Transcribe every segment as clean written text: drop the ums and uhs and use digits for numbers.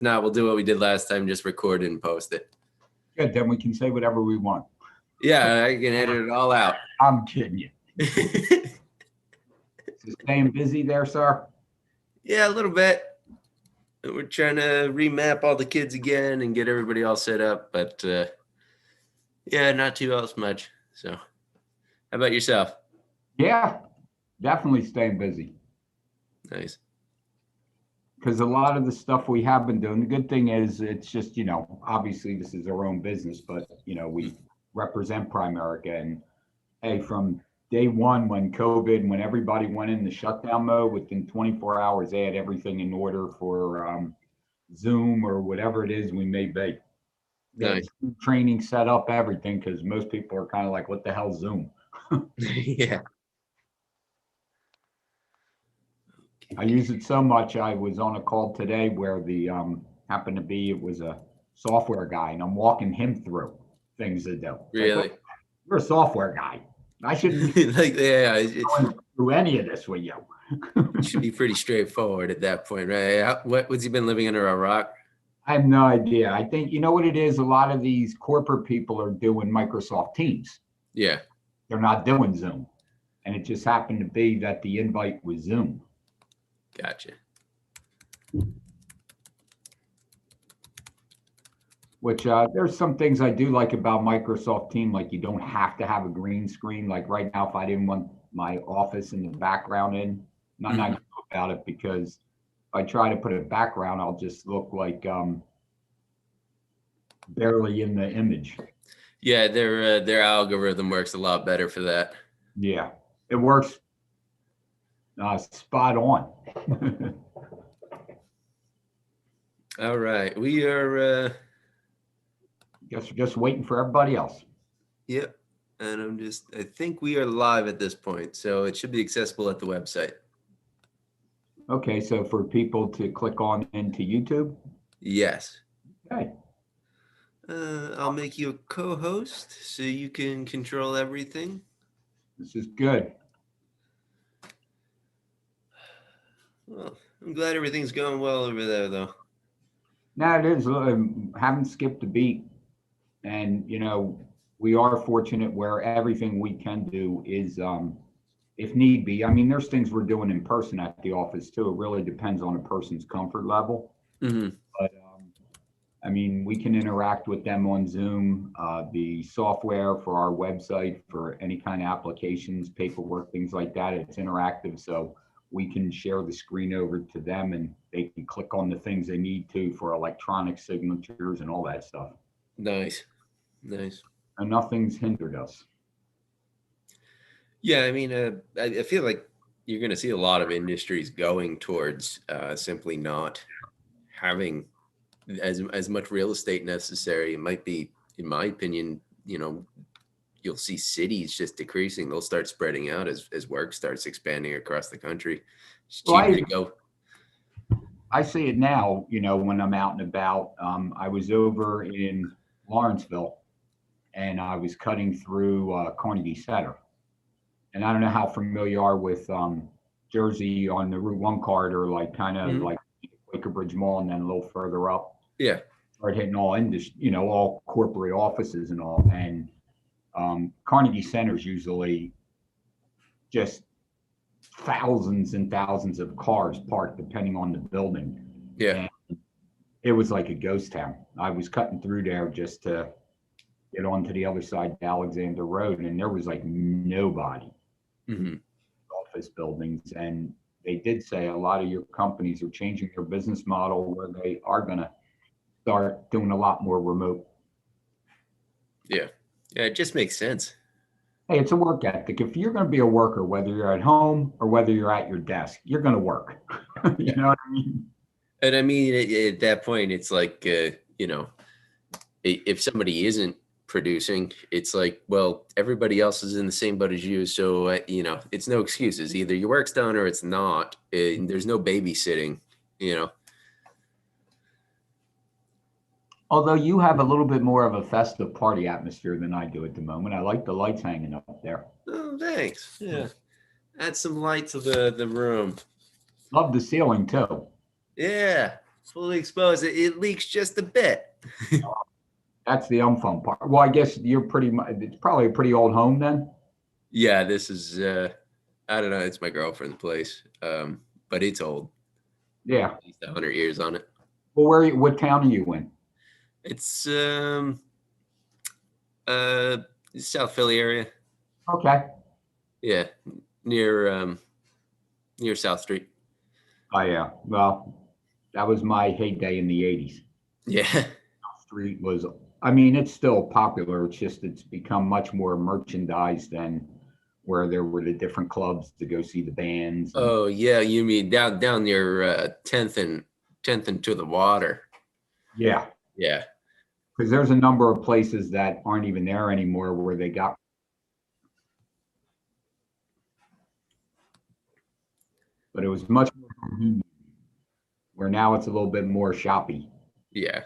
No, we'll do what we did last time, just record it and post it. Good, then we can say whatever we want. Yeah, I can edit it all out. I'm kidding you. So staying busy there, sir? Yeah, a little bit. We're trying to remap all the kids again and get everybody all set up, but yeah, not too else much. So, how about yourself? Yeah, definitely staying busy. Nice. Because a lot of the stuff we have been doing, the good thing is it's just, obviously this is our own business, but, we represent Primerica. And hey, from day one, when COVID, when everybody went in the shutdown mode, within 24 hours, they had everything in order for Zoom or whatever it is we may be. Nice. Training set up, everything, because most people are kind of like, what the hell, Zoom? Yeah. I use it so much. I was on a call today where the happened to be, it was a software guy, and I'm walking him through things to do. Really? Like, you're a software guy. I shouldn't be like, yeah, going through any of this with you. It should be pretty straightforward at that point, right? What's he been living under a rock? I have no idea. I think, you know what it is? A lot of these corporate people are doing Microsoft Teams. Yeah. They're not doing Zoom. And it just happened to be that the invite was Zoom. Gotcha. Which there's some things I do like about Microsoft Team, like you don't have to have a green screen. Like right now, if I didn't want my office in the background in, I'm not about it, because if I try to put a background, I'll just look like barely in the image. Yeah, their algorithm works a lot better for that. Yeah, it works spot on. All right, we are. Guess we're just waiting for everybody else. Yep, and I think we are live at this point, so it should be accessible at the website. Okay, so for people to click on into YouTube? Yes. Okay. I'll make you a co-host so you can control everything. This is good. Well, I'm glad everything's going well over there, though. No, it is. Haven't skipped a beat. And, we are fortunate where everything we can do is, if need be. I mean, there's things we're doing in person at the office, too. It really depends on a person's comfort level. Mm-hmm. But, I mean, we can interact with them on Zoom. The software for our website, for any kind of applications, paperwork, things like that, it's interactive. So we can share the screen over to them and they can click on the things they need to for electronic signatures and all that stuff. Nice. And nothing's hindered us. Yeah, I mean, I feel like you're going to see a lot of industries going towards simply not having as much real estate necessary. It might be, in my opinion, you'll see cities just decreasing. They'll start spreading out as work starts expanding across the country. It's cheaper to go. I see it now, when I'm out and about. I was over in Lawrenceville and I was cutting through Carnegie Center. And I don't know how familiar you are with Jersey on the Route 1 corridor, like kind of like Quaker Bridge Mall, and then a little further up. Yeah. Start hitting all industry, all corporate offices and all. And Carnegie Center is usually just thousands and thousands of cars parked depending on the building. Yeah. And it was like a ghost town. I was cutting through there just to get onto the other side of Alexander Road, and there was like nobody. Office buildings. And they did say a lot of your companies are changing their business model where they are going to start doing a lot more remote. Yeah, it just makes sense. Hey, it's a work ethic. If you're going to be a worker, whether you're at home or whether you're at your desk, you're going to work. You know what I mean? And I mean, at that point, it's like, if somebody isn't producing, it's like, well, everybody else is in the same boat as you. So, it's no excuses. Either your work's done or it's not. There's no babysitting, Although you have a little bit more of a festive party atmosphere than I do at the moment. I like the lights hanging up there. Oh, thanks. Yeah. Add some light to the room. Love the ceiling too. Yeah. It's fully exposed. It leaks just a bit. That's the unfun part. Well, I guess you're pretty much, it's probably a pretty old home then. Yeah, this is I don't know, it's my girlfriend's place. But it's old. Yeah. At least 100 years on it. Well, what town are you in? It's uh South Philly area. Okay. Yeah, near near South Street. Oh yeah. Well, that was my heyday in the 80s. Yeah. Street was, I mean, it's still popular. It's just it's become much more merchandised than where there were the different clubs to go see the bands. Oh yeah, you mean down near 10th and to the water. Yeah. Yeah. Because there's a number of places that aren't even there anymore where they got. But it was much more convenient, where now it's a little bit more shoppy. Yeah.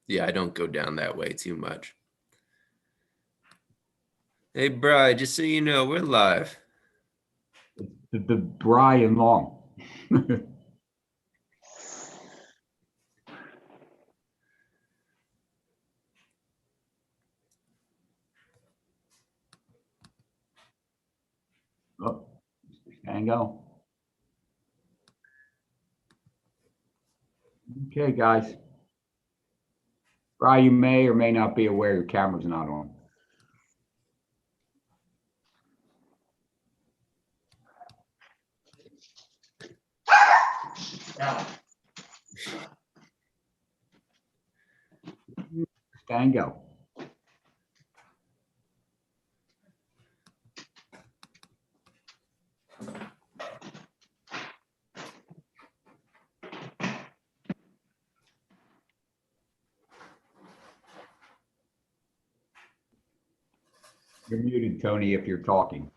Yeah, I don't go down that way too much. Hey, Bri, just so you know, we're live. The Brian Long. Oh, Mr. Stango. Okay, guys. Brian, you may or may not be aware your camera's not on. Stango. You're muted, Tony, if you're talking.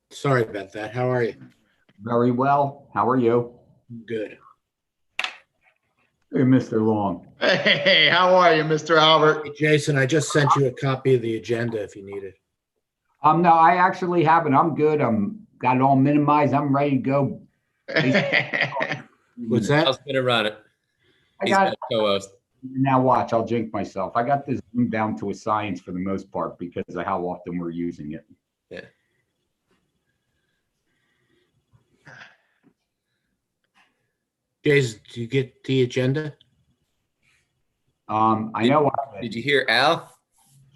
Sorry about that. How are you? Very well. How are you? Good. Hey, Mr. Long. Hey, how are you, Mr. Albert? Hey, Jason, I just sent you a copy of the agenda if you need it. No, I actually haven't. I'm good. I'm got it all minimized. I'm ready to go. What's I that? was gonna run it. I He's got got co-host. now watch, I'll jinx myself. I got this Zoom down to a science for the most part because of how often we're using it. Yeah. Jason, do you get the agenda? I know I Did you hear Al?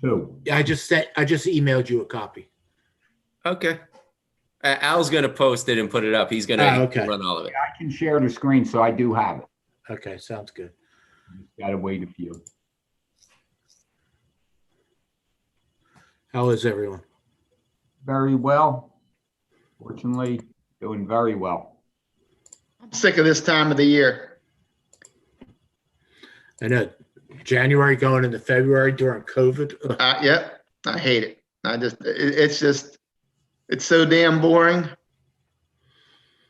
too. Yeah, I just emailed you a copy. Okay. Al's gonna post it and put it up. He's gonna okay. run all of it. I can share the screen, so I do have it. Okay, sounds good. Gotta wait a few. How is everyone? Very well. Fortunately, doing very well. I'm sick of this time of the year. I know January going into February during COVID. Yep, I hate it. It's so damn boring.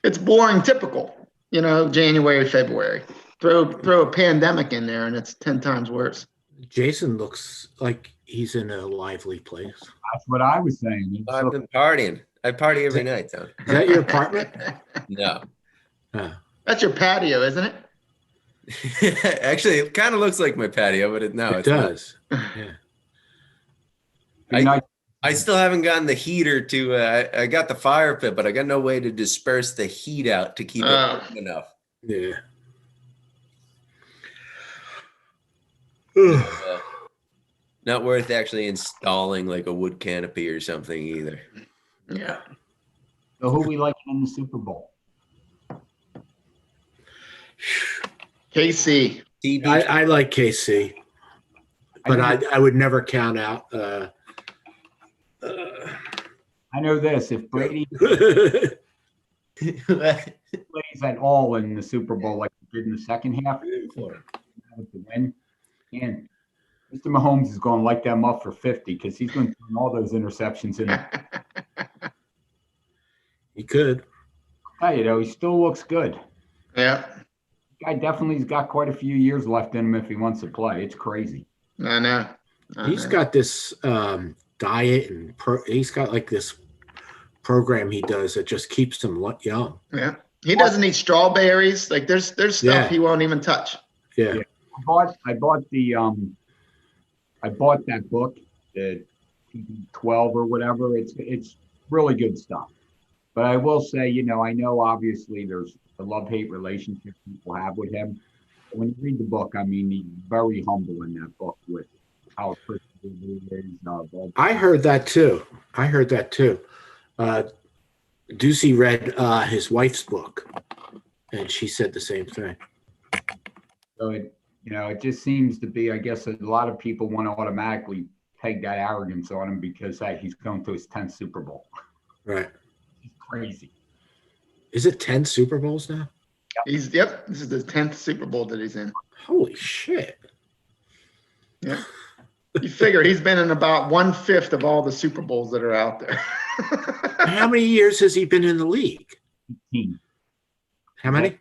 It's boring, typical, January, February. Throw a pandemic in there and it's 10 times worse. Jason looks like he's in a lively place. That's what I was saying. I've been partying. I party every night, Tom. Is that your apartment? No. That's your patio, isn't it? Actually, it kind of looks like my patio, but It it's does. Yeah. I still haven't gotten the heater to. I got the fire pit, but I got no way to disperse the heat out to keep it warm enough. Yeah. Not worth actually installing like a wood canopy or something either. Yeah. So who we liking in the Super Bowl? KC. I like KC, but I would never count out. I know this. If Brady plays at all in the Super Bowl like he did in the second half, to win, and Mr. Mahomes is going to light them up for 50 because he's going to turn all those interceptions in. He could. He still looks good. Yeah, Guy definitely's got quite a few years left in him if he wants to play. It's crazy. I know. He's got this diet and he's got like this program he does that just keeps him young. Yeah, He doesn't eat strawberries. Like there's stuff Yeah. he won't even touch. Yeah. Yeah. I bought that book, the TB12 or whatever. It's really good stuff. But I will say, I know obviously there's a love-hate relationship people have with him. But when you read the book, I mean, he's very humble in that book with how appreciative he is. I heard that too. Ducey read his wife's book, and she said the same thing. So it just seems to be, I guess, a lot of people want to automatically peg that arrogance on him because he's going to his 10th Super Bowl. Right. It's crazy. Is it 10 Super Bowls now? This is the 10th Super Bowl that he's in. Holy shit. Yeah. You figure he's been in about 1/5 of all the Super Bowls that are out there. How many years has he been in the league? 18. How many?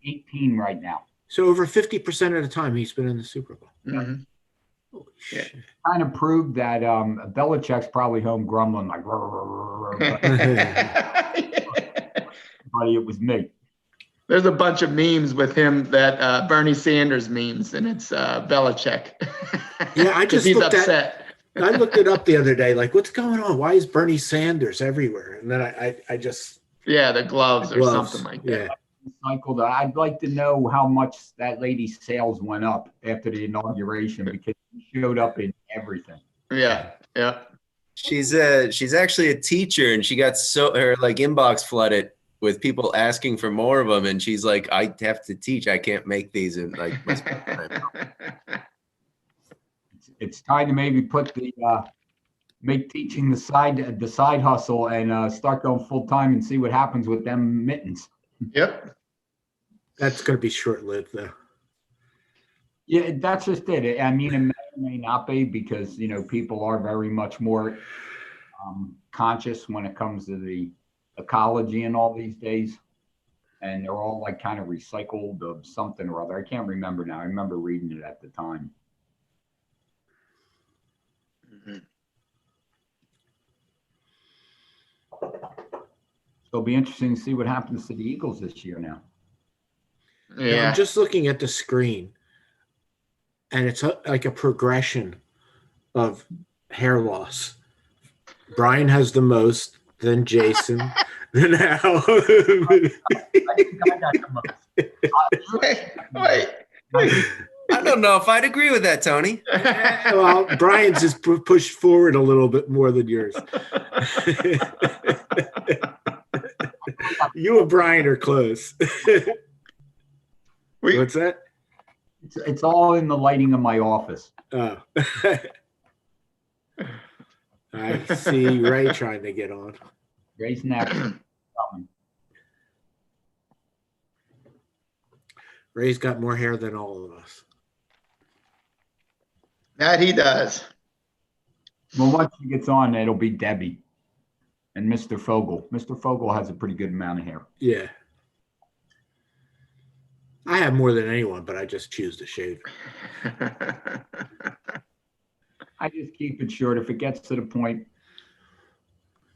18 right now. So over 50% of the time he's been in the Super Bowl. Mhm. Holy shit. Kind of proved that Belichick's probably home grumbling like, buddy, it was me. There's a bunch of memes with him that Bernie Sanders memes, and it's Belichick. Yeah, I 'Cause just he's looked upset. I looked it up the other day, like, what's going on? Why is Bernie Sanders everywhere? And then I just Yeah, the gloves or gloves. something like that. Yeah. I'd like to know how much that lady's sales went up after the inauguration because she showed up in everything. Yeah. She's actually a teacher, and she got her like inbox flooded with people asking for more of them, and she's like, I have to teach. I can't make these in like my spare time. It's time to maybe put make teaching the side hustle and start going full time and see what happens with them mittens. Yep. That's going to be short-lived, though. Yeah, that's just it. I mean, it may not be because, people are very much more conscious when it comes to the ecology and all these days. And they're all like kind of recycled of something or other. I can't remember now. I remember reading it at the time. So it'll be interesting to see what happens to the Eagles this year now. Yeah. I'm just looking at the screen, and it's like a progression of hair loss. Brian has the most, then Jason, then Al. I think I got the most. Wait. I don't know if I'd agree with that, Tony. Well, Brian's is pushed forward a little bit more than yours. You and Brian are close. What's that? It's all in the lighting of my office. Oh. I see Ray trying to get on. Ray's next. Ray's got more hair than all of us. That he does. Well, once he gets on, it'll be Debbie and Mr. Fogel. Mr. Fogel has a pretty good amount of hair. Yeah. I have more than anyone, but I just choose to shave. I just keep it short. If it gets to the point,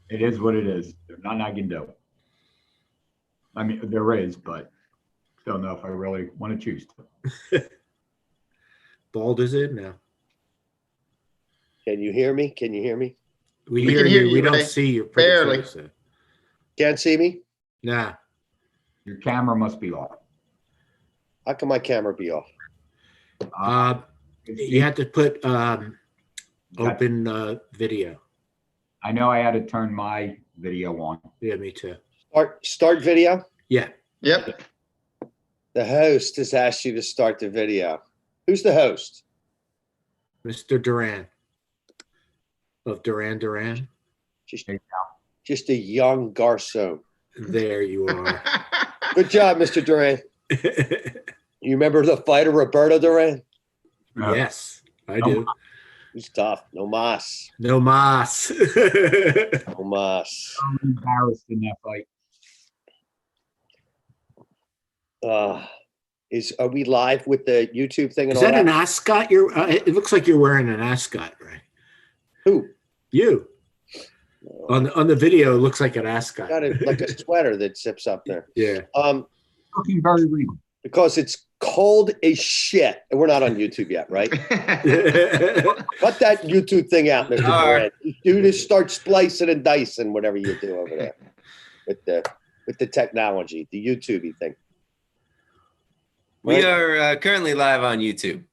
it is what it is. There's nothing I can do. I mean, there is, but don't know if I really want to choose to. Bald is it now? Can you hear me? We We hear can hear you. We you, don't Ray. see you. Barely. Can't see me? Nah. Your camera must be off. How can my camera be off? You had to put open video. I know I had to turn my video on. Yeah, me too. Start video? Yeah. Yep. The host has asked you to start the video. Who's the host? Mr. Doran of Doran. Just a young garçon. There you are. Good job, Mr. Doran. You remember the fighter Roberto Doran? Yes, I do. He's tough. No mas. No mas. No mas. I'm embarrassed in that fight. Are we live with the YouTube thing and Is all that an that? ascot? It looks like you're wearing an ascot, right? Who? You. On the video, it looks like an ascot. Got it like a sweater that zips up there. Yeah. Looking very regal. Because it's cold as shit. And we're not on YouTube yet, right? Cut that YouTube thing out, Mr. Doran. You just start splicing and dicing whatever you do over there with the technology, the YouTubey thing. We are currently live on YouTube.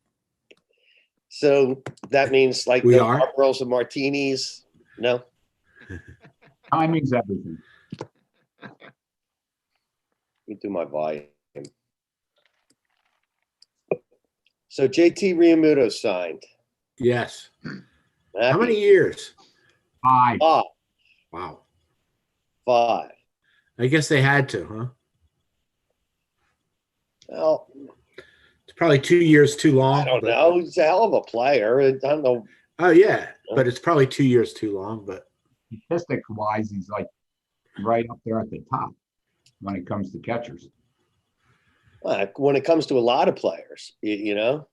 So that means like We no are? girls and martinis. No. Timing's everything. Let me do my volume. So JT Realmuto signed. Yes. Happy. How many years? 5. Wow. 5. I guess they had to, huh? Well, It's probably 2 years too long. I don't know. He's a hell of a player. I don't know. Oh, yeah. But it's probably 2 years too long. But Statistics wise, he's like right up there at the top when it comes to catchers. When it comes to a lot of players, you know,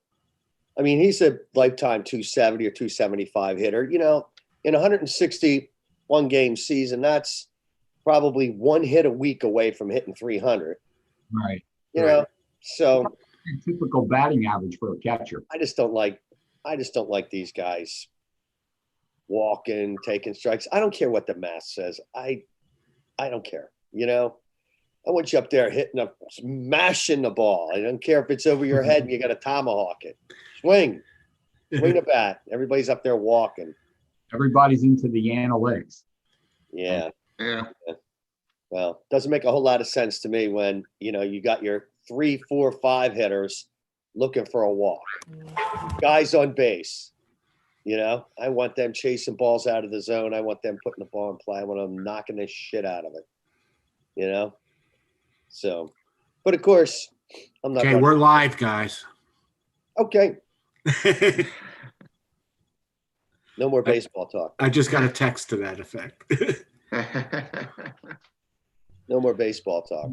I mean, he's a lifetime 270 or 275 hitter. You know, in 161 game season, that's probably one hit a week away from hitting 300. Right. You know, so typical batting average for a catcher. I just don't like these guys walking, taking strikes. I don't care what the math says. I don't care. You know, I want you up there smashing the ball. I don't care if it's over your head and you got to tomahawk it. Swing the bat. Everybody's up there walking. Everybody's into the analytics. Yeah. Yeah. Well, doesn't make a whole lot of sense to me when, you know, you got your 3, 4, 5 hitters looking for a walk. Guys on base. You know, I want them chasing balls out of the zone. I want them putting the ball in play. I want them knocking the shit out of it. You know? So, but of course, I'm not. okay, we're live, guys. Okay. No more baseball talk. I just got a text to that effect. No more baseball talk.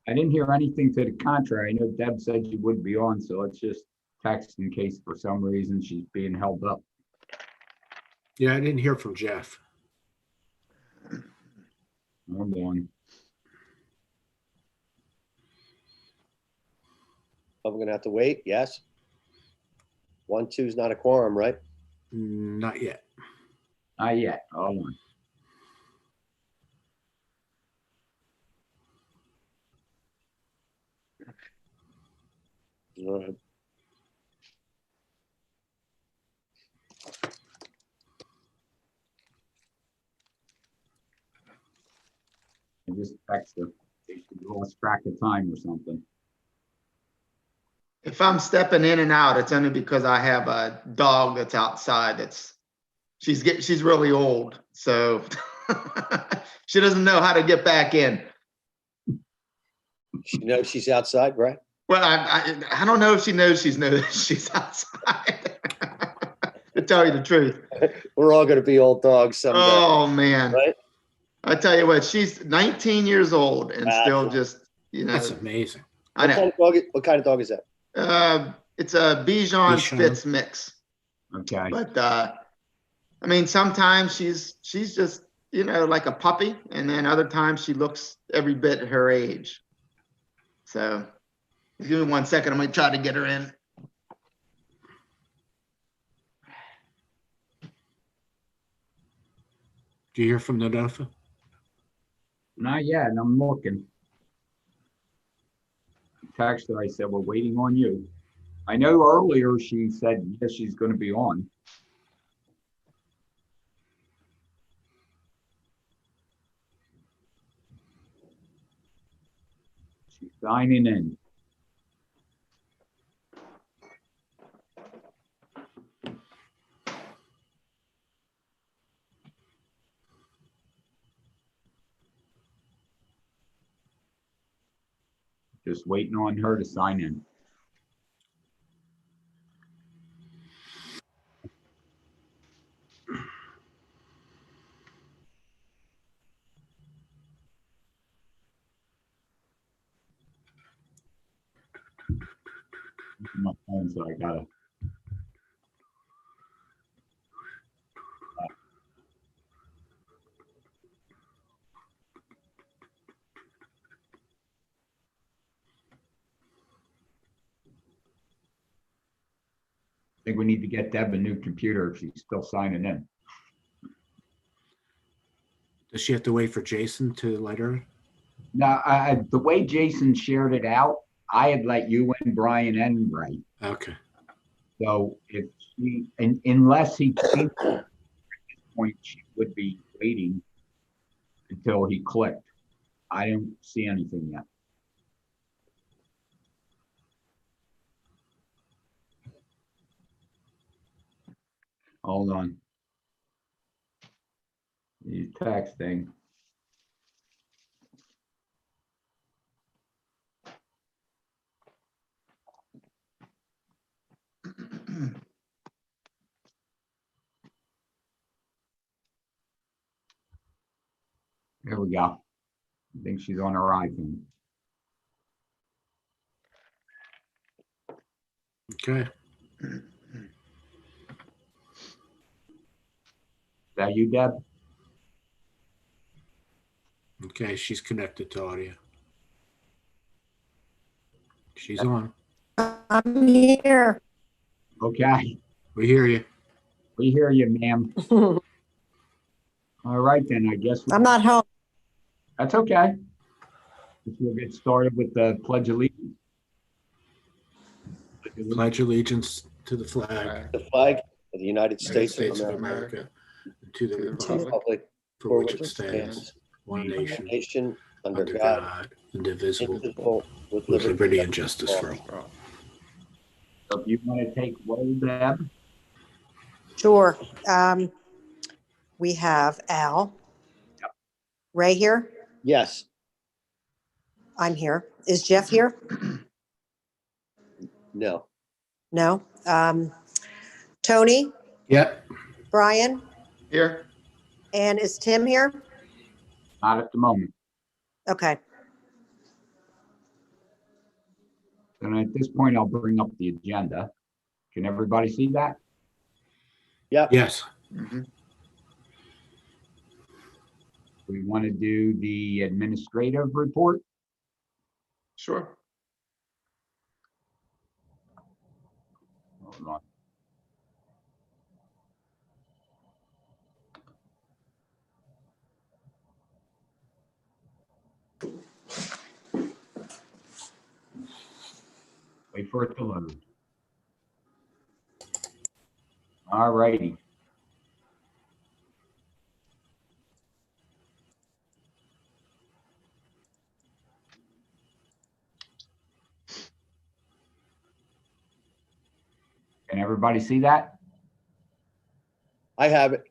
I didn't hear anything to the contrary. I know Deb said she would be on, so let's just text in case for some reason she's being held up. Yeah, I didn't hear from Jeff. I'm on. Are we going to have to wait? Yes. 1, 2 is not a quorum, right? Not yet. Not yet. Hold on. All right. I just texted her. She lost track of time or something. If I'm stepping in and out, it's only because I have a dog that's outside. She's really old, so she doesn't know how to get back in. She knows she's outside, right? Well, I don't know if she knows she's outside. To tell you the truth. We're all going to be old dogs someday. Oh man! Right? I tell you what, she's 19 years old and still just, you know. That's amazing. I know. What kind of dog is that? It's a Bichon Spitz mix. Okay. But I mean, sometimes she's just, you know, like a puppy, and then other times she looks every bit her age. So give me 1 second. I'm gonna try to get her in. Do you hear from Nadofa? Not yet, and I'm looking. Text her, I said, we're waiting on you. I know earlier she said, yes, she's going to be on. She's signing in. Just waiting on her to sign in. My phone, so I gotta. think we need to get Deb a new computer if she's still signing in. Does she have to wait for Jason to let her? Now, the way Jason shared it out, I had let you in, Brian, and Ray. Okay. So if she, and unless he changed it at this point, she would be waiting until he clicked. I don't see anything yet. Hold on. He's texting. There we go. I think she's on her iPhone. Okay. Is that you, Deb? Okay, she's connected to audio. She's on. I'm here. Okay, We hear you. we hear you, ma'am. All right, then, I guess. I'm not home. That's okay. We'll get started with the Pledge of Allegiance. Pledge allegiance to the flag The flag of the United United States States of of America, America, and to the republic Republic for which it stands, one nation, nation under under God, God, indivisible, indivisible, with with liberty and and justice for all. So if you want to take roll, Deb? Sure. We have Al. Ray here. Yes, I'm here. Is Jeff here? no, No. Tony, Yep. Brian, Here, and is Tim here? Not at the moment. Okay. And at this point, I'll bring up the agenda. Can everybody see that? yep, Yes. Mhm. We want to do the administrative report. Sure. Hold on. Wait for it to load. All righty. Can everybody see that? I have it.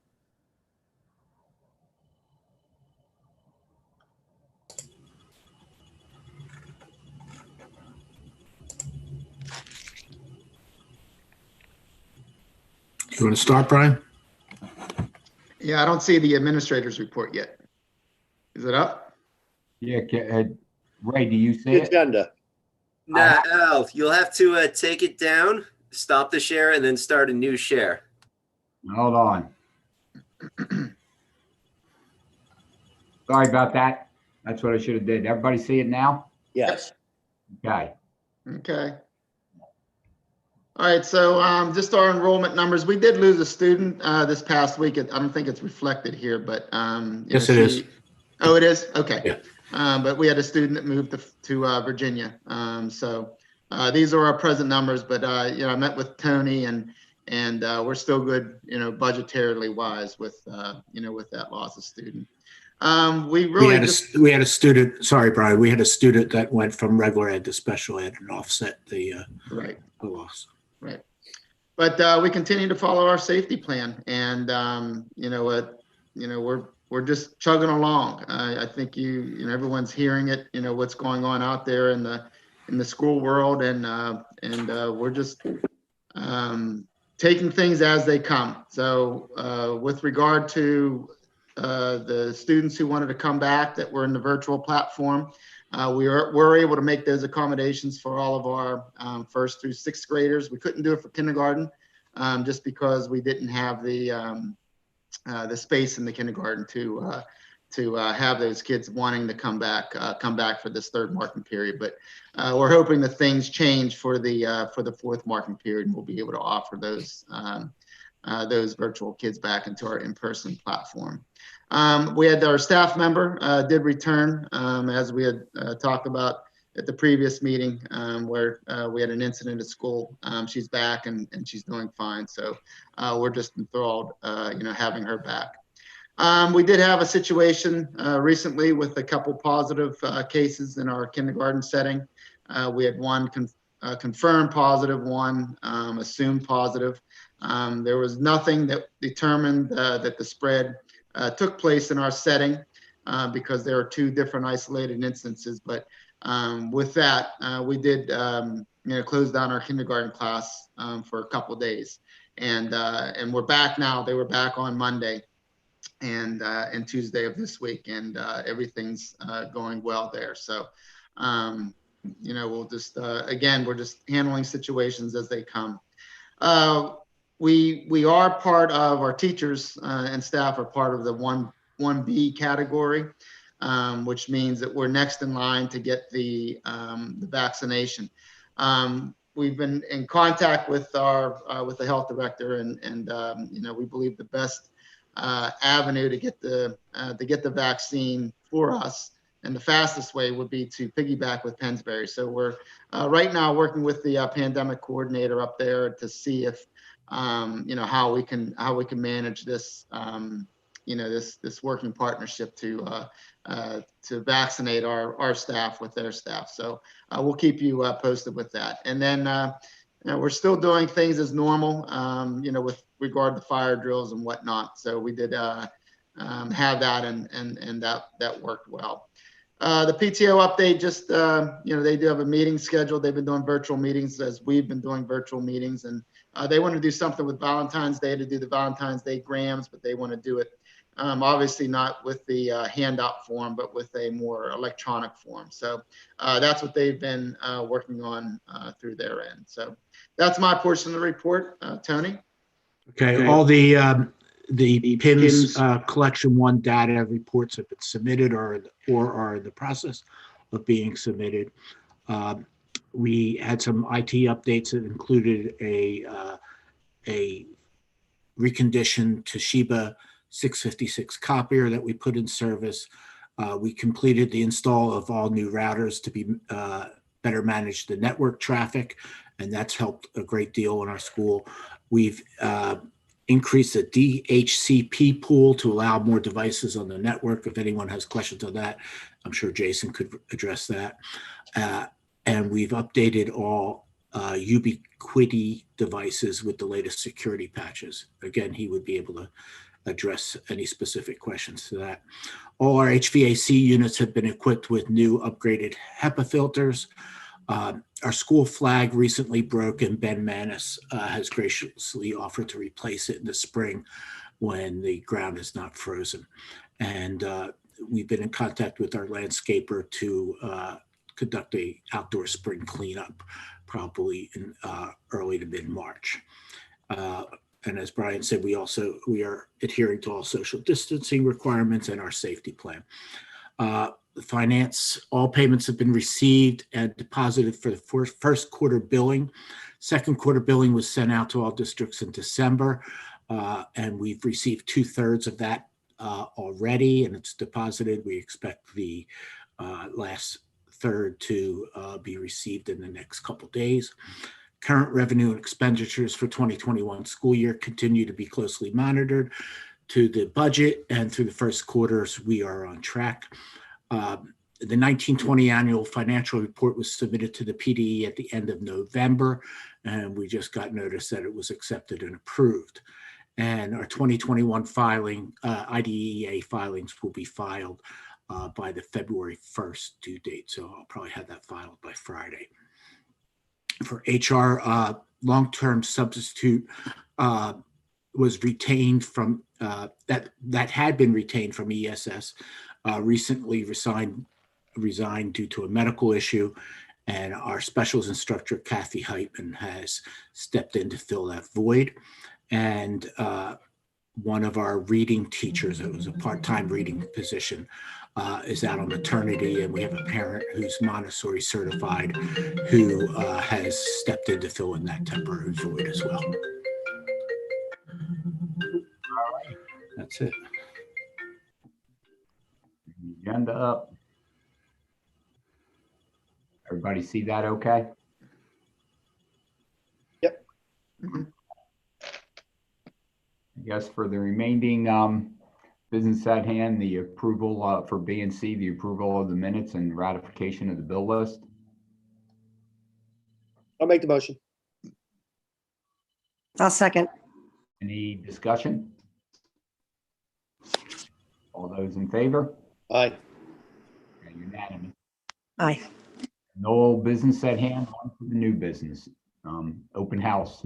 You want to start, Brian? Yeah, I don't see the administrator's report yet. Is it up? Yeah, Ray, do you see The it? agenda. Nah, Al, you'll have to take it down, stop the share, and then start a new share. Hold on. Sorry about that. That's what I should have did. Everybody see it now? Yes, Okay. Okay. All right, so just our enrollment numbers. We did lose a student this past week. I don't think it's reflected here, but Yes, it is. Oh, it is? Okay. Yeah. But we had a student that moved to Virginia. So these are our present numbers, but I met with Tony and we're still good, budgetarily wise with with that loss of student. We really we had a student. Sorry, Brian. We had a student that went from regular ed to special ed and offset the right. the loss. Right. But we continue to follow our safety plan, and we're just chugging along. I think everyone's hearing it. What's going on out there in the school world, and we're just taking things as they come. So with regard to the students who wanted to come back that were in the virtual platform, we're able to make those accommodations for all of our first through sixth graders. We couldn't do it for kindergarten just because we didn't have the space in the kindergarten to have those kids wanting to come back for this third marking period. But we're hoping that things change for the fourth marking period, and we'll be able to offer those virtual kids back into our in-person platform. We had our staff member did return, as we had talked about at the previous meeting, where we had an incident at school. She's back and she's doing fine. So we're just enthralled, having her back. We did have a situation recently with a couple positive cases in our kindergarten setting. We had one confirmed positive, one assumed positive. There was nothing that determined that the spread took place in our setting because there are two different isolated instances. But with that, we did close down our kindergarten class for a couple days, and we're back now. They were back on Monday and Tuesday of this week, and everything's going well there. So we'll just again, we're just handling situations as they come. We are part of, our teachers and staff are part of the 1B category, which means that we're next in line to get the vaccination. We've been in contact with the health director, and we believe the best avenue to get the vaccine for us, and the fastest way would be to piggyback with Pennsbury. So we're right now working with the pandemic coordinator up there to see if how we can manage this this working partnership to vaccinate our staff with their staff. So we'll keep you posted with that. And then we're still doing things as normal, with regard to fire drills and whatnot. So we did have that, and that worked well. The PTO update, just they do have a meeting scheduled. They've been doing virtual meetings as we've been doing virtual meetings, and they want to do something with Valentine's Day to do the Valentine's Day grams, but they want to do it obviously not with the handout form, but with a more electronic form. So that's what they've been working on through their end. So that's my portion of the report. Tony? Okay, all the PIMS collection 1 data reports have been submitted or are in the process of being submitted. We had some IT updates that included a reconditioned Toshiba 656 copier that we put in service. We completed the install of all new routers to be better manage the network traffic, and that's helped a great deal in our school. We've increased the DHCP pool to allow more devices on the network. If anyone has questions on that, I'm sure Jason could address that. And we've updated all Ubiquiti devices with the latest security patches. Again, he would be able to address any specific questions to that. All our HVAC units have been equipped with new upgraded HEPA filters. Our school flag recently broke, and Ben Manis has graciously offered to replace it in the spring when the ground is not frozen. And we've been in contact with our landscaper to conduct a outdoor spring cleanup, probably in early to mid-March. And as Brian said, we are adhering to all social distancing requirements and our safety plan. Finance, all payments have been received and deposited for the first quarter billing. Second quarter billing was sent out to all districts in December, and we've received 2/3 of that already, and it's deposited. We expect the last third to be received in the next couple days. Current revenue and expenditures for 2021 school year continue to be closely monitored to the budget, and through the first quarters, we are on track. The 1920 annual financial report was submitted to the PDE at the end of November, and we just got notice that it was accepted and approved. And our 2021 filing, IDEA filings will be filed by the February 1st due date. So I'll probably have that filed by Friday. For HR, long-term substitute was retained from, that had been retained from ESS, recently resigned due to a medical issue, and our specials instructor, Kathy Heitman, has stepped in to fill that void. And one of our reading teachers, it was a part-time reading position, is out on maternity, and we have a parent who's Montessori certified who has stepped in to fill in that temporary void as well. That's it. Agenda up. Everybody see that okay? Mhm. I guess for the remaining business at hand, the approval for B and C, the approval of the minutes and ratification of the bill list. I'll make the motion. I'll second. Any discussion? All those in favor? Aye. Okay, unanimous. Aye. No old business at hand, on to the new business. Open house.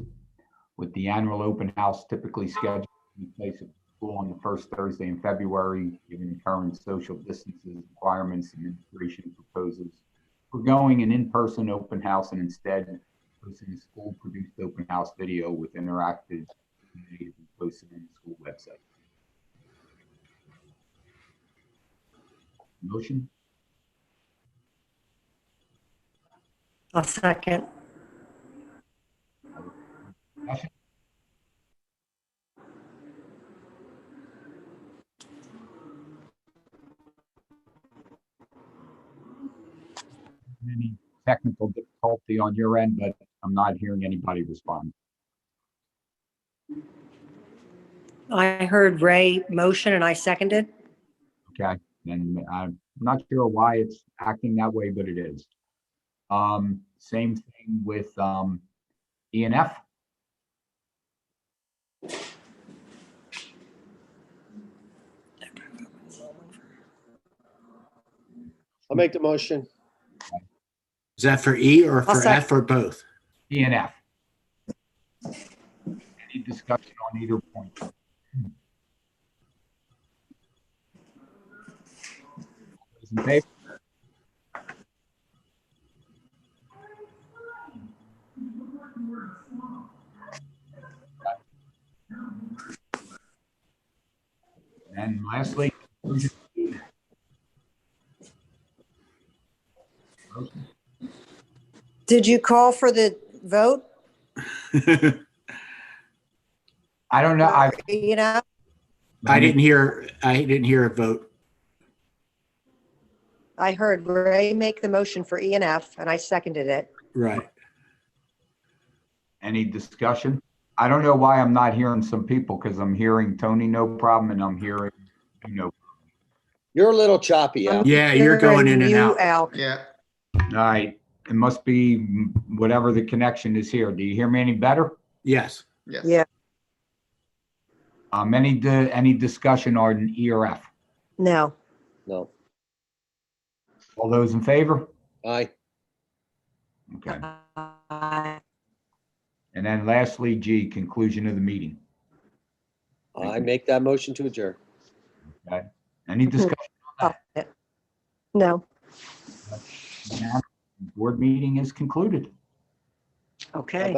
With the annual open house typically scheduled in place at school on the first Thursday in February, given current social distancing requirements, administration proposes forgoing an in-person open house and instead posting a school-produced open house video with interactive communities and posted on the school website. Motion? I'll second. Discussion? Any technical difficulty on your end, but I'm not hearing anybody respond. I heard Ray motion and I seconded. Okay, and I'm not sure why it's acting that way, but it is. Same thing with E and F. I'll make the motion. Is that for E or I'll for second. F or both? E and F. Any discussion on either point? Those in favor? And lastly, motion. Did you call for the vote? I don't know. You know, I didn't hear a vote. I heard Ray make the motion for E and F and I seconded it. Right. Any discussion? I don't know why I'm not hearing some people because I'm hearing Tony, no problem, and I'm hearing, You're a little choppy, Al. Yeah, you're going in and You, out. Al. Yeah, all right. It must be whatever the connection is here. Do you hear me any better? Yes. yes. Yeah. Any discussion on E or F? No. No. All those in favor? Aye. Okay. Uh, And then lastly, G, conclusion of the meeting. I make that motion to adjourn. Okay. Any discussion? No. Board meeting is concluded. Okay.